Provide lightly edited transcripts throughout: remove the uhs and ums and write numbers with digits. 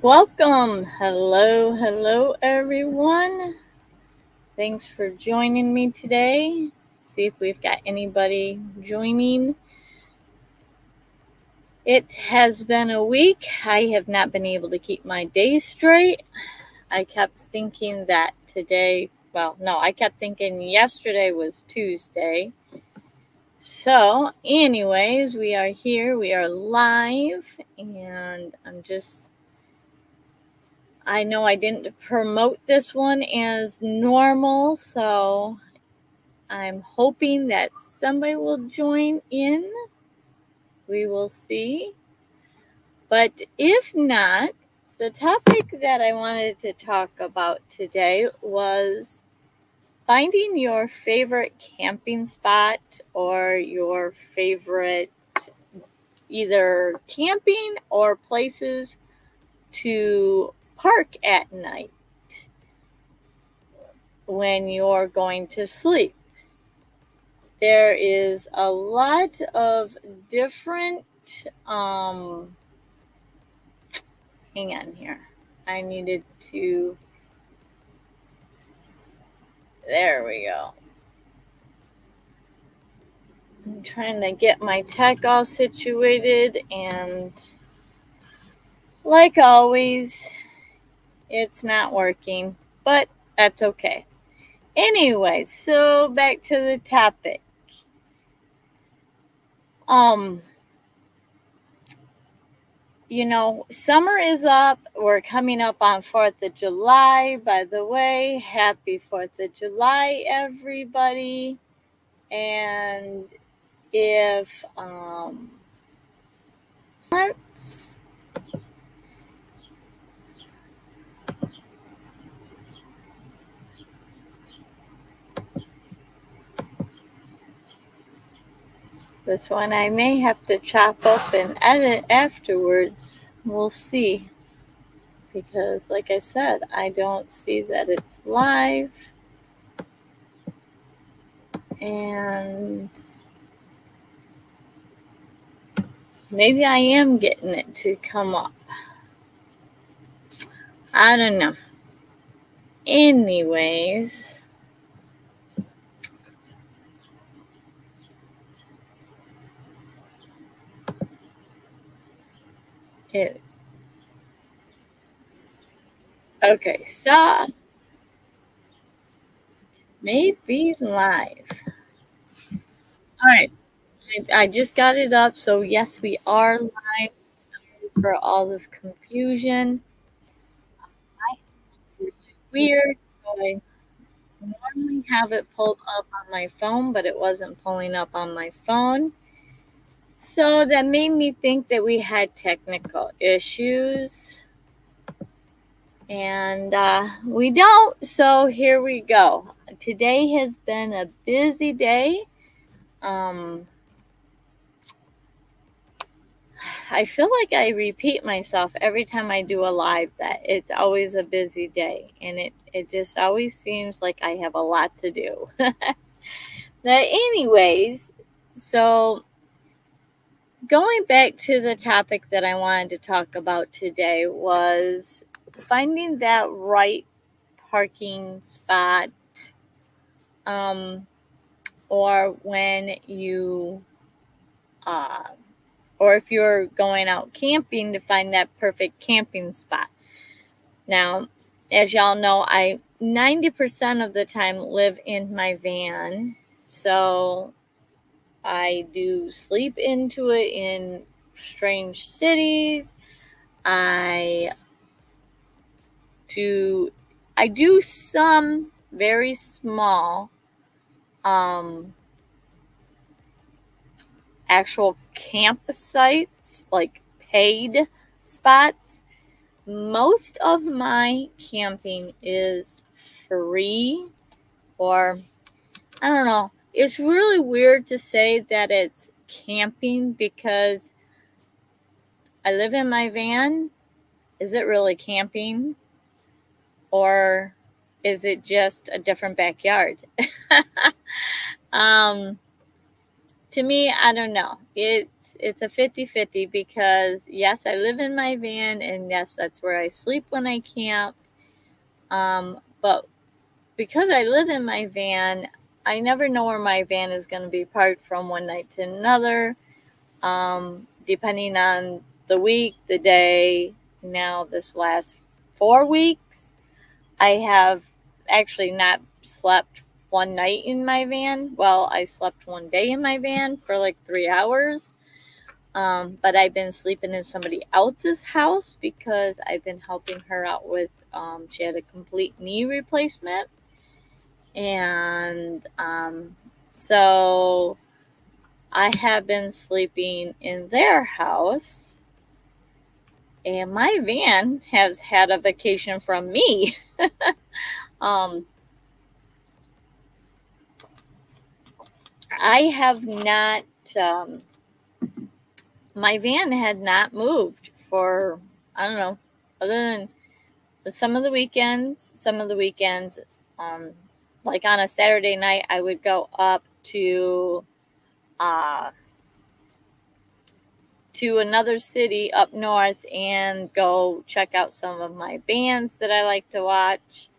Welcome. Hello, everyone. Thanks for joining me today. See if we've got anybody joining. It has been a week. I have not been able to keep my days straight. I kept thinking that I kept thinking yesterday was Tuesday. So, anyways, we are here. We are live, and I know I didn't promote this one as normal, so I'm hoping that somebody will join in. We will see. But if not, the topic that I wanted to talk about today was finding your favorite camping spot or your favorite either camping or places to park at night when you're going to sleep. There is a lot of different, hang on here. I needed to, there we go. I'm trying to get my tech all situated, and like always, it's not working, but that's okay. Anyway, so back to the topic. Summer is up. We're coming up on 4th of July. By the way, happy 4th of July, everybody. And if this one I may have to chop up and edit afterwards. We'll see. Because like I said, I don't see that it's live. And maybe I am getting it to come up. I don't know. Anyways, okay, so maybe live. All right, I just got it up. So yes, we are live. Sorry for all this confusion. It's weird. So I normally have it pulled up on my phone, but it wasn't pulling up on my phone. So that made me think that we had technical issues. And we don't. So here we go. Today has been a busy day. I feel like I repeat myself every time I do a live that it's always a busy day, and it just always seems like I have a lot to do. But anyways, so going back to the topic that I wanted to talk about today was finding that right parking spot, or when you or if you're going out camping, to find that perfect camping spot. Now, as y'all know, I 90% of the time live in my van, so I do sleep into it in strange cities. I do some very small actual campsites, like paid spots. Most of my camping is free, or I don't know. It's really weird to say that it's camping because I live in my van. Is it really camping? Or is it just a different backyard? to me, I don't know. It's a 50-50 because yes, I live in my van, and yes, that's where I sleep when I camp. But because I live in my van, I never know where my van is going to be parked from one night to another, depending on the week, the day. Now, this last 4 weeks, I have actually not slept one night in my van. Well, I slept one day in my van for like 3 hours. But I've been sleeping in somebody else's house because I've been helping her out with, she had a complete knee replacement. And so I have been sleeping in their house. And my van has had a vacation from me. I have not, my van had not moved for, I don't know, other than some of the weekends, like on a Saturday night, I would go up to another city up north and go check out some of my bands that I like to watch.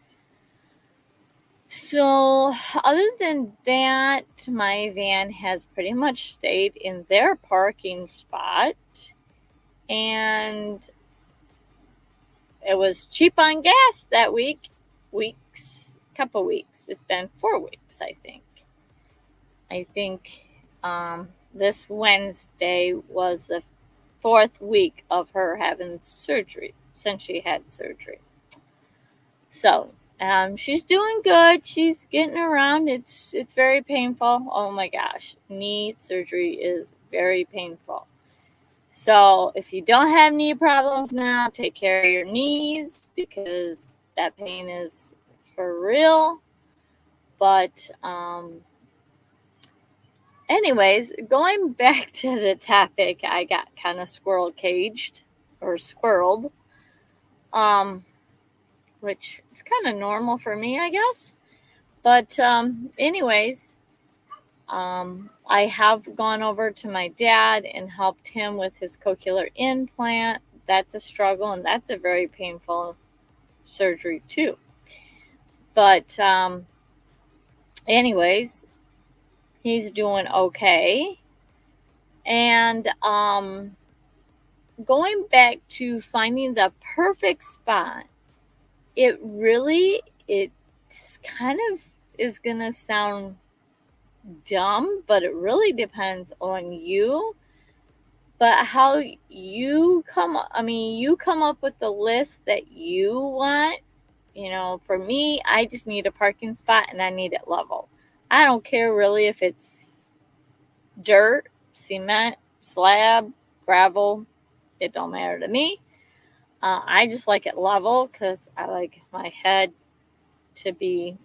So other than that, my van has pretty much stayed in their parking spot, and it was cheap on gas that couple weeks. It's been 4 weeks, I think. This Wednesday was the 4th week of her having surgery, since she had surgery. So, she's doing good. She's getting around. It's very painful. Oh my gosh. Knee surgery is very painful. So if you don't have knee problems now, take care of your knees because that pain is for real. But anyways, going back to the topic, I got kind of squirreled, which is kind of normal for me, I guess. But anyways, I have gone over to my dad and helped him with his cochlear implant. That's a struggle, and that's a very painful surgery too. But anyways, he's doing okay. And going back to finding the perfect spot, it's kind of is going to sound dumb, but it really depends on you. But how you come up with the list that you want. For me, I just need a parking spot and I need it level. I don't care really if it's dirt, cement, slab, gravel. It don't matter to me. I just like it level because I like my head to be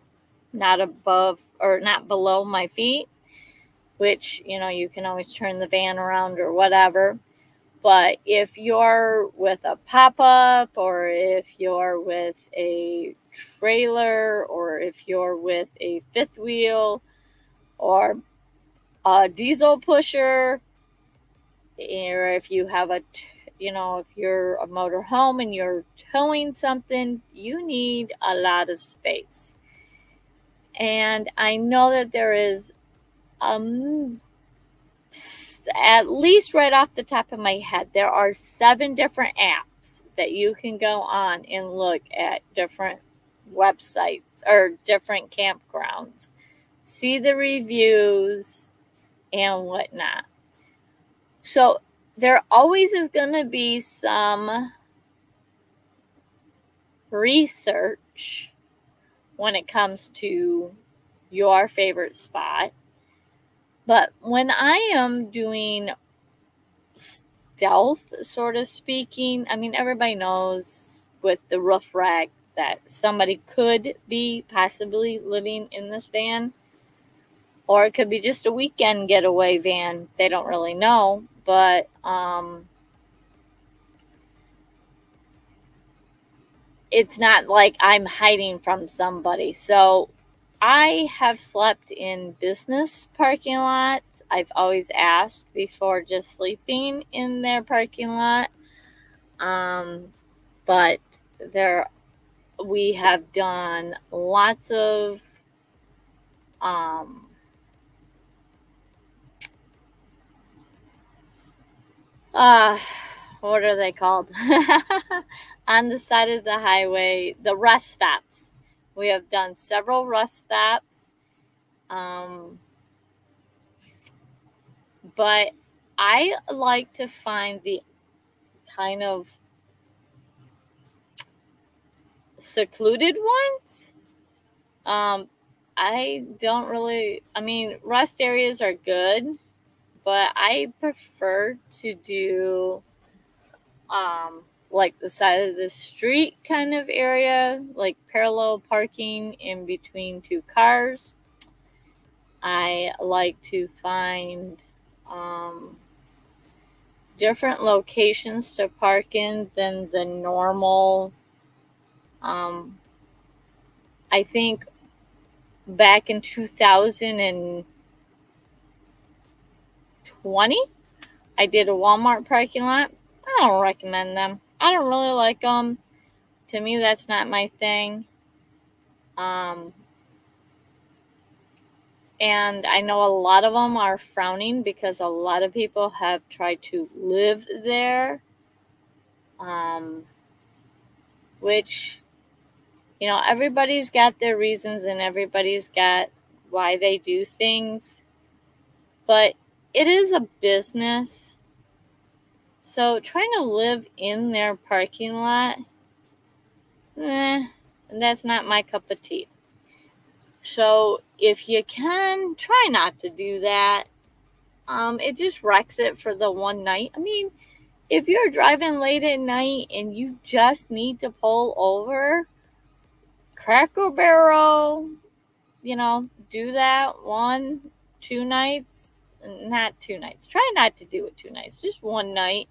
not above or not below my feet, which, you can always turn the van around or whatever. But if you're with a pop-up, or if you're with a trailer, or if you're with a fifth wheel or a diesel pusher, or if you have if you're a motor home and you're towing something, you need a lot of space. And I know that there is at least right off the top of my head, there are 7 different apps that you can go on and look at different websites or different campgrounds, see the reviews and whatnot. So there always is going to be some research when it comes to your favorite spot. But when I am doing stealth, sort of speaking, everybody knows with the roof rack that somebody could be possibly living in this van, or it could be just a weekend getaway van. They don't really know, but it's not like I'm hiding from somebody. So I have slept in business parking lots. I've always asked before just sleeping in their parking lot. But we have done lots of what are they called? On the side of the highway, the rest stops. We have done several rest stops. But I like to find the kind of secluded ones. I don't really, I mean, rest areas are good, but I prefer to do like the side of the street kind of area, like parallel parking in between two cars. I like to find different locations to park in than the normal. I think back in 2020, I did a Walmart parking lot. I don't recommend them. I don't really like them. To me, that's not my thing. And I know a lot of them are frowning because a lot of people have tried to live there. Which, everybody's got their reasons and everybody's got why they do things. But it is a business. So trying to live in their parking lot, that's not my cup of tea. So if you can, try not to do that. It just wrecks it for the one night. I mean, if you're driving late at night and you just need to pull over, Cracker Barrel, do that 1-2 nights. Not 2 nights. Try not to do it 2 nights, just one night.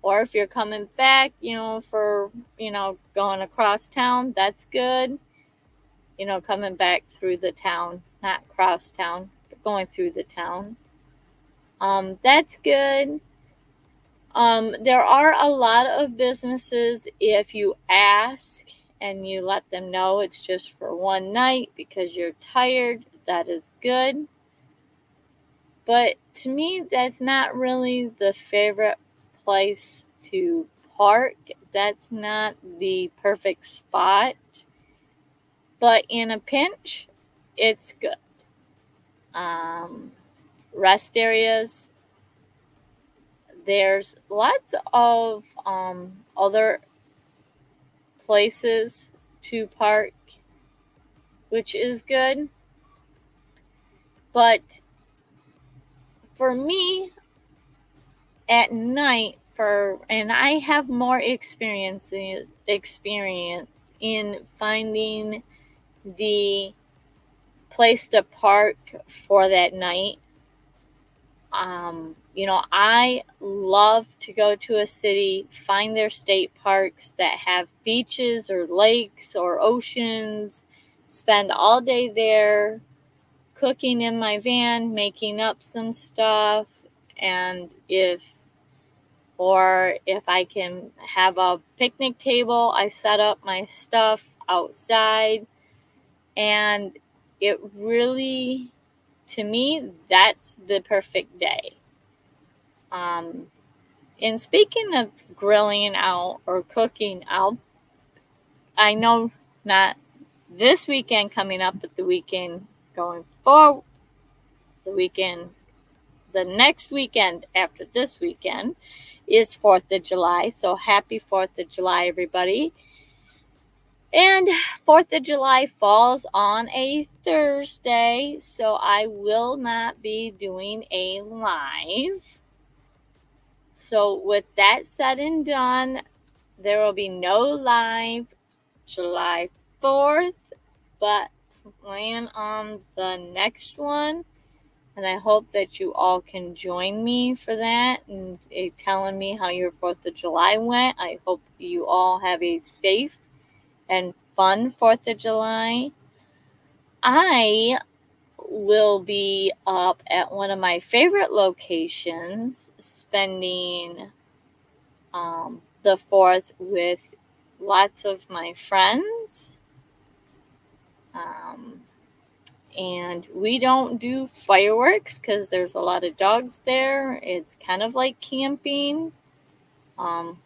Or if you're coming back, for, going across town, that's good. Coming back through the town, not cross town, but going through the town. That's good. There are a lot of businesses, if you ask and you let them know it's just for one night because you're tired, that is good. But to me, that's not really the favorite place to park. That's not the perfect spot. But in a pinch, it's good. Rest areas. There's lots of other places to park, which is good. But for me, at night, and I have more experience in finding the place to park for that night. I love to go to a city, find their state parks that have beaches or lakes or oceans, spend all day there, cooking in my van, making up some stuff, and if I can have a picnic table, I set up my stuff outside, and it really, to me, that's the perfect day. And speaking of grilling out or cooking out, I know not this weekend coming up, but the weekend going forward, the next weekend after this weekend is 4th of July. So happy 4th of July, everybody. And 4th of July falls on a Thursday, so I will not be doing a live. So with that said and done, there will be no live July 4th, but plan on the next one. And I hope that you all can join me for that and telling me how your 4th of July went. I hope you all have a safe and fun 4th of July. I will be up at one of my favorite locations, spending the 4th with lots of my friends. And we don't do fireworks because there's a lot of dogs there. It's kind of like camping, boondocking,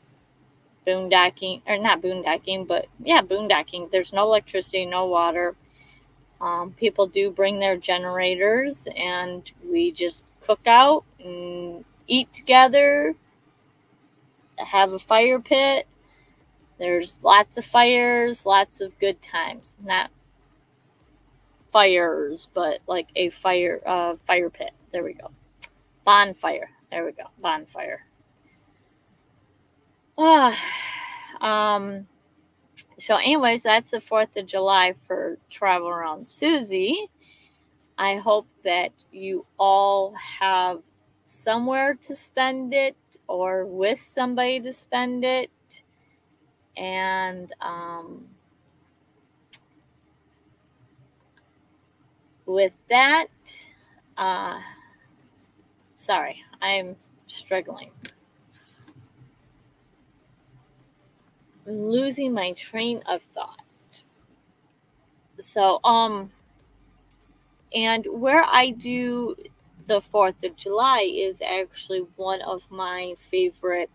or not boondocking, but yeah, boondocking. There's no electricity, no water. People do bring their generators, and we just cook out and eat together, have a fire pit. There's lots of fires, lots of good times. Not fires, but like a fire pit. There we go. Bonfire. There we go. Bonfire. So anyways, that's the 4th of July for Travel Around Susie. I hope that you all have somewhere to spend it or with somebody to spend it. And with that, sorry, I'm struggling. I'm losing my train of thought. So, and where I do the 4th of July is actually one of my favorite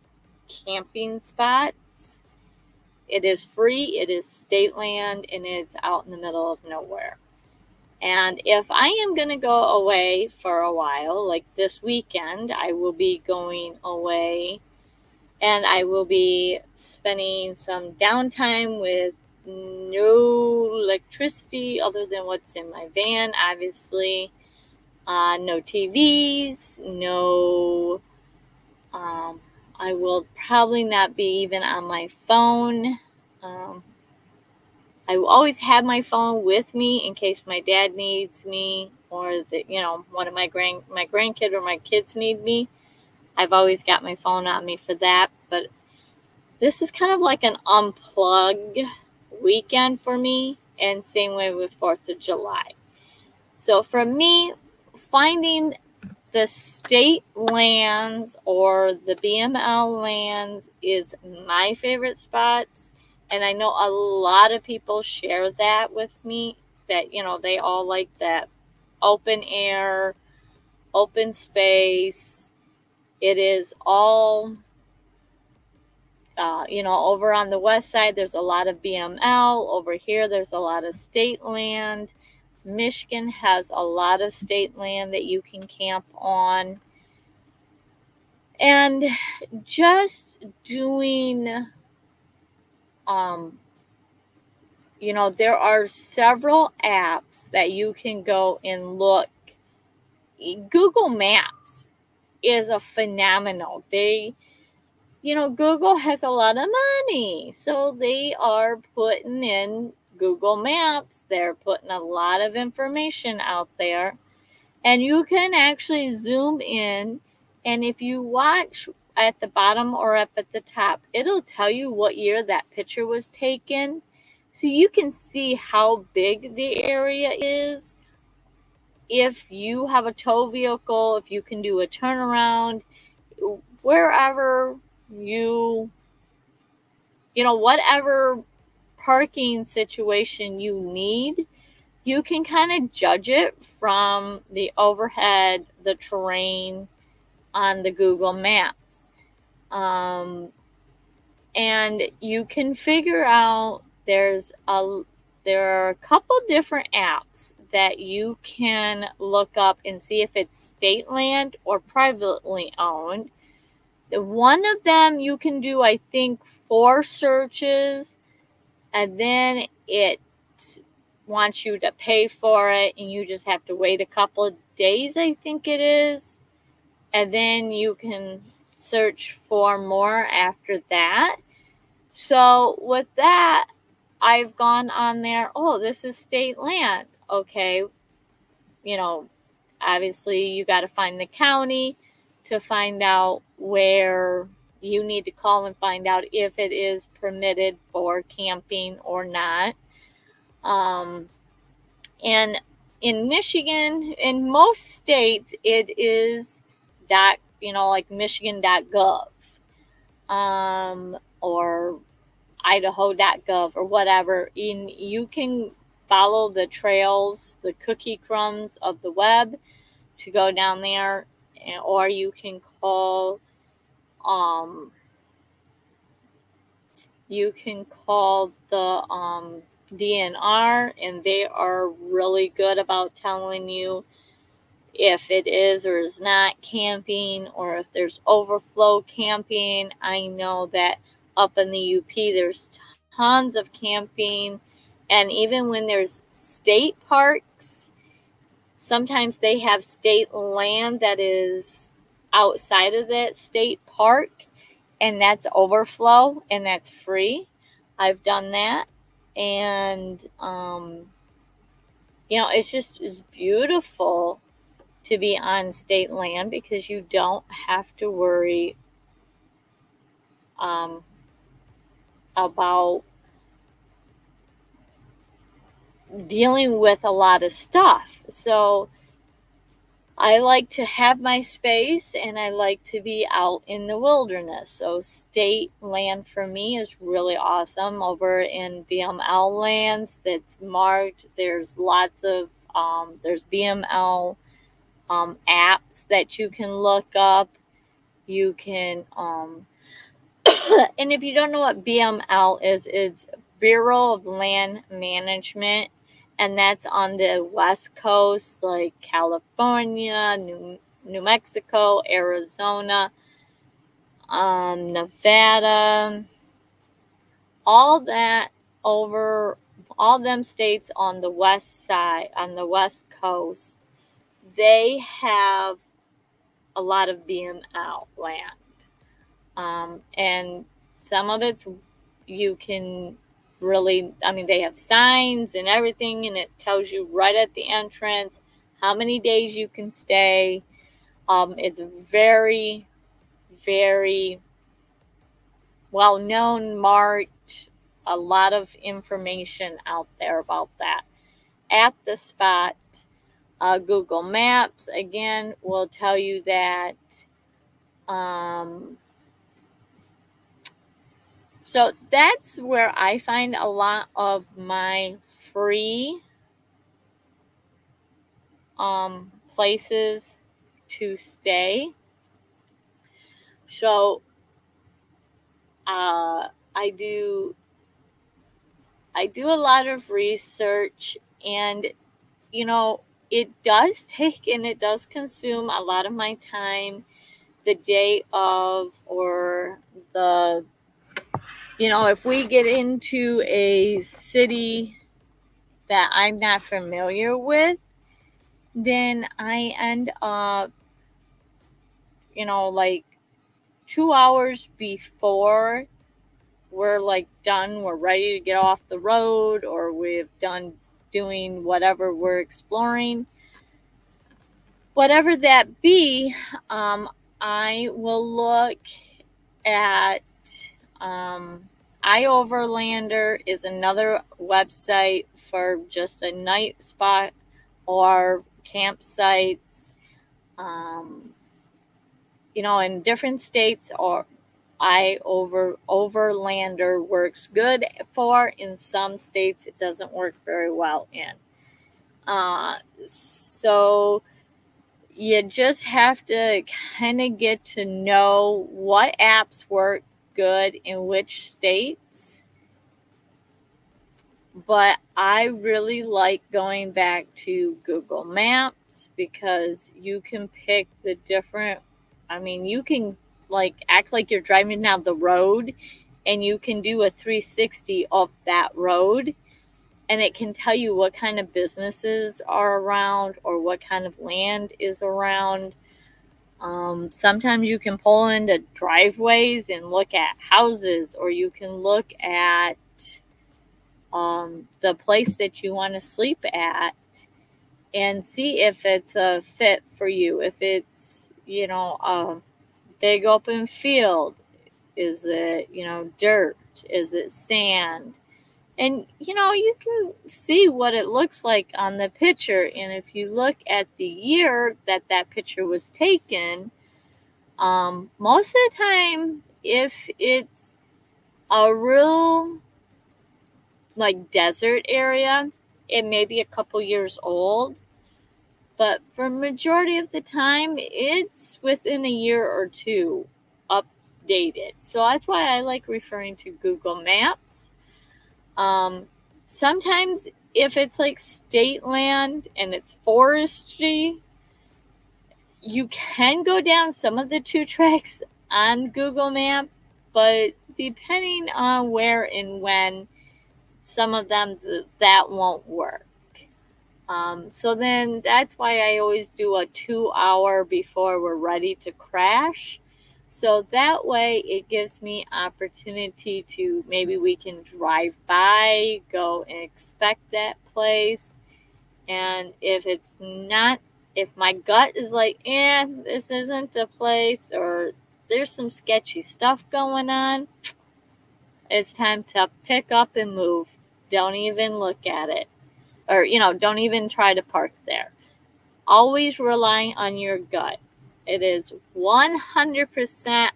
camping spots. It is free, it is state land, and it's out in the middle of nowhere. And if I am going to go away for a while, like this weekend, I will be going away and I will be spending some downtime with no electricity other than what's in my van, obviously. No TVs, no, I will probably not be even on my phone. I will always have my phone with me in case my dad needs me, or one of my grandkid or my kids need me. I've always got my phone on me for that. But this is kind of like an unplug weekend for me, and same way with 4th of July. So for me, finding the state lands or the BML lands is my favorite spots. And I know a lot of people share that with me, that, they all like that open air, open space. It is all, over on the west side, there's a lot of BML. Over here, there's a lot of state land. Michigan has a lot of state land that you can camp on. And just doing, there are several apps that you can go and look. Google Maps is a phenomenal. Google has a lot of money, so they are putting in Google Maps. They're putting a lot of information out there, and you can actually zoom in, and if you watch at the bottom or up at the top, it'll tell you what year that picture was taken. So you can see how big the area is. If you have a tow vehicle, if you can do a turnaround, wherever whatever parking situation you need, you can kind of judge it from the overhead, the terrain on the Google Maps. And you can figure out there are a couple different apps that you can look up and see if it's state land or privately owned. One of them you can do, I think, 4 searches, and then it wants you to pay for it, and you just have to wait a couple of days, I think it is. And then you can search for more after that. So with that, I've gone on there. Oh, this is state land. Okay. Obviously you got to find the county to find out where you need to call and find out if it is permitted for camping or not. And in Michigan, in most states, it is like Michigan.gov, or Idaho.gov or whatever. And you can follow the trails, the cookie crumbs of the web to go down there, or you can call the DNR, and they are really good about telling you if it is or is not camping, or if there's overflow camping. I know that up in the UP there's tons of camping, and even when there's state parks, sometimes they have state land that is outside of that state park, and that's overflow, and that's free. I've done that, and it's beautiful to be on state land because you don't have to worry about dealing with a lot of stuff. So I like to have my space, and I like to be out in the wilderness. So state land for me is really awesome. Over in BML lands that's marked, there's lots of there's BML apps that you can look up. You can and if you don't know what BML is, it's Bureau of Land Management, and that's on the West Coast, like California, New Mexico, Arizona, Nevada, all them states on the west side, on the West Coast, they have a lot of BML land. And some of it's you can really, they have signs and everything, and it tells you right at the entrance how many days you can stay. It's very, very well known, marked, a lot of information out there about that at the spot. Google Maps, again, will tell you that. So that's where I find a lot of my free places to stay. So I do a lot of research, and it does take and it does consume a lot of my time the day of, or if we get into a city that I'm not familiar with, then I end up, like 2 hours before we're like done, we're ready to get off the road, or we've done doing whatever we're exploring, whatever that be. I will look at iOverlander is another website for just a night spot or campsites. In different states, or Overlander works good for. In some states, it doesn't work very well in. So you just have to kind of get to know what apps work good in which states. But I really like going back to Google Maps because you can pick the different, you can act like you're driving down the road, and you can do a 360 of that road, and it can tell you what kind of businesses are around or what kind of land is around. Sometimes you can pull into driveways and look at houses, or you can look at the place that you want to sleep at and see if it's a fit for you. If it's, a big open field, is it, dirt? Is it sand? And, you can see what it looks like on the picture. And if you look at the year that picture was taken, most of the time, if it's a real like desert area, it may be a couple years old. But for majority of the time, it's within a year or two updated. So that's why I like referring to Google Maps. Sometimes if it's like state land and it's forestry, you can go down some of the 2 tracks on Google Map, but depending on where and when, some of them that won't work. So then that's why I always do a 2-hour before we're ready to crash. So that way it gives me opportunity to, maybe we can drive by, go and inspect that place. And if it's not, if my gut is like, this isn't a place, or there's some sketchy stuff going on, it's time to pick up and move. Don't even look at it. Or, don't even try to park there. Always rely on your gut. It is 100%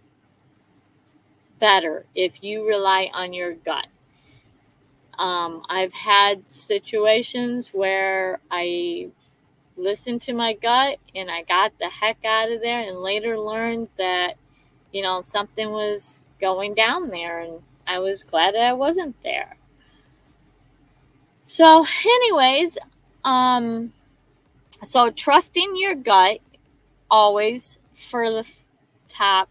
better if you rely on your gut. I've had situations where I listened to my gut and I got the heck out of there, and later learned that, something was going down there, and I was glad that I wasn't there. So anyways, so trusting your gut always for the top.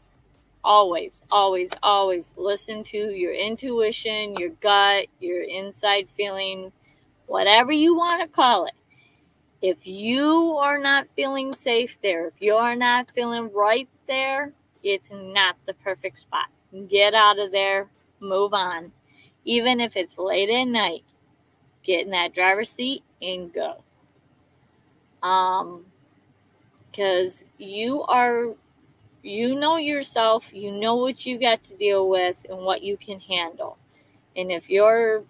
Always, always, always listen to your intuition, your gut, your inside feeling, whatever you want to call it. If you are not feeling safe there, if you are not feeling right there, it's not the perfect spot. Get out of there, move on. Even if it's late at night, get in that driver's seat and go. Because you know yourself, you know what you got to deal with and what you can handle. And if your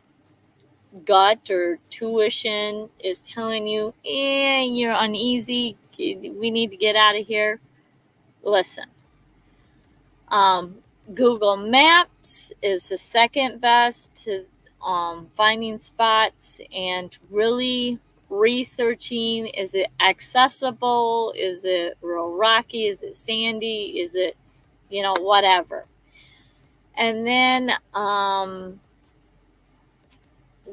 gut or tuition is telling you, you're uneasy, we need to get out of here, listen. Google Maps is the second best to finding spots and really researching. Is it accessible? Is it real rocky? Is it sandy? Is it, whatever. And then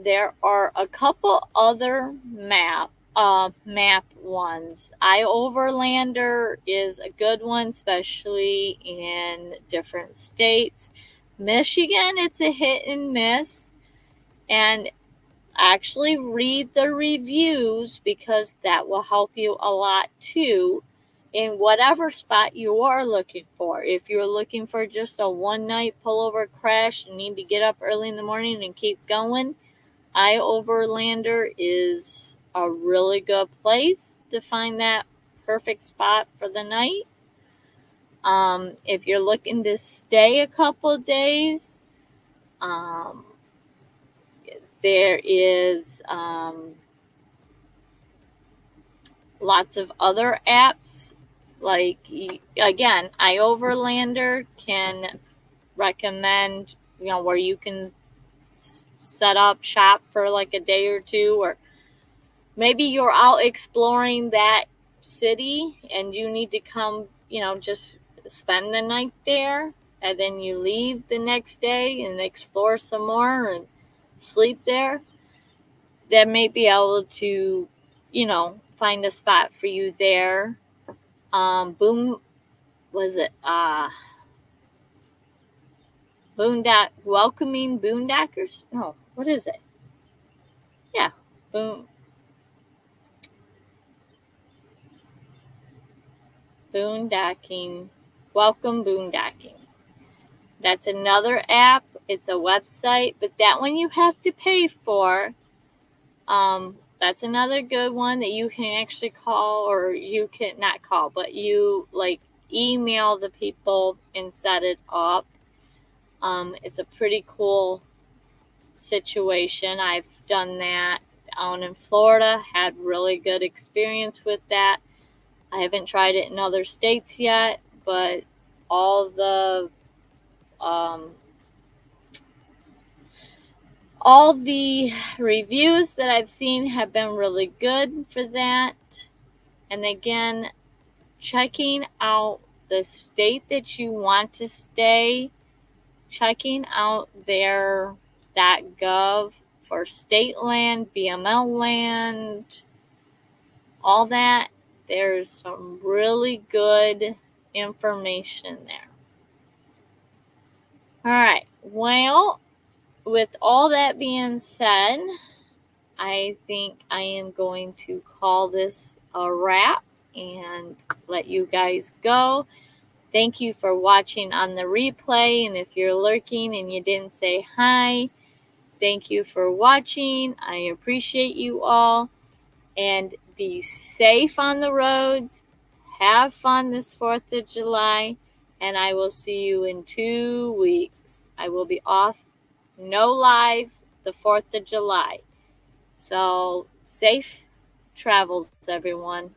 there are a couple other map ones. iOverlander is a good one, especially in different states. Michigan, it's a hit and miss. And actually read the reviews, because that will help you a lot too in whatever spot you are looking for. If you're looking for just a one-night pullover crash and need to get up early in the morning and keep going, iOverlander is a really good place to find that perfect spot for the night. If you're looking to stay a couple days, there is lots of other apps. Like, again, iOverlander can recommend, where you can set up shop for like a day or two, or maybe you're out exploring that city and you need to come, just spend the night there, and then you leave the next day and explore some more and sleep there. That may be able to, find a spot for you there. Welcoming Boondockers? No, what is it? Yeah, Boondocking. Welcome Boondocking. That's another app. It's a website, but that one you have to pay for. That's another good one that you can actually call, or you can not call, but you email the people and set it up. It's a pretty cool situation. I've done that down in Florida, had really good experience with that. I haven't tried it in other states yet, but all the reviews that I've seen have been really good for that. And again, checking out the state that you want to stay, checking out their .gov for state land, BML land, all that. There's some really good information there. All right. Well, with all that being said, I think I am going to call this a wrap and let you guys go. Thank you for watching on the replay. And if you're lurking and you didn't say hi, thank you for watching. I appreciate you all. And be safe on the roads. Have fun this 4th of July. And I will see you in 2 weeks. I will be off, no live, the 4th of July. So safe travels, everyone.